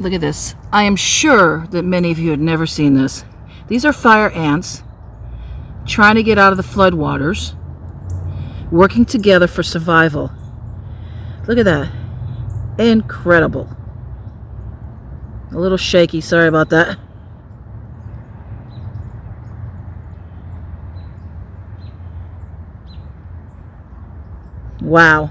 Look at this. I am sure that many of you had never seen this. These are fire ants trying to get out of the floodwaters, working together for survival. Look at that. Incredible. A little shaky, sorry about that. Wow.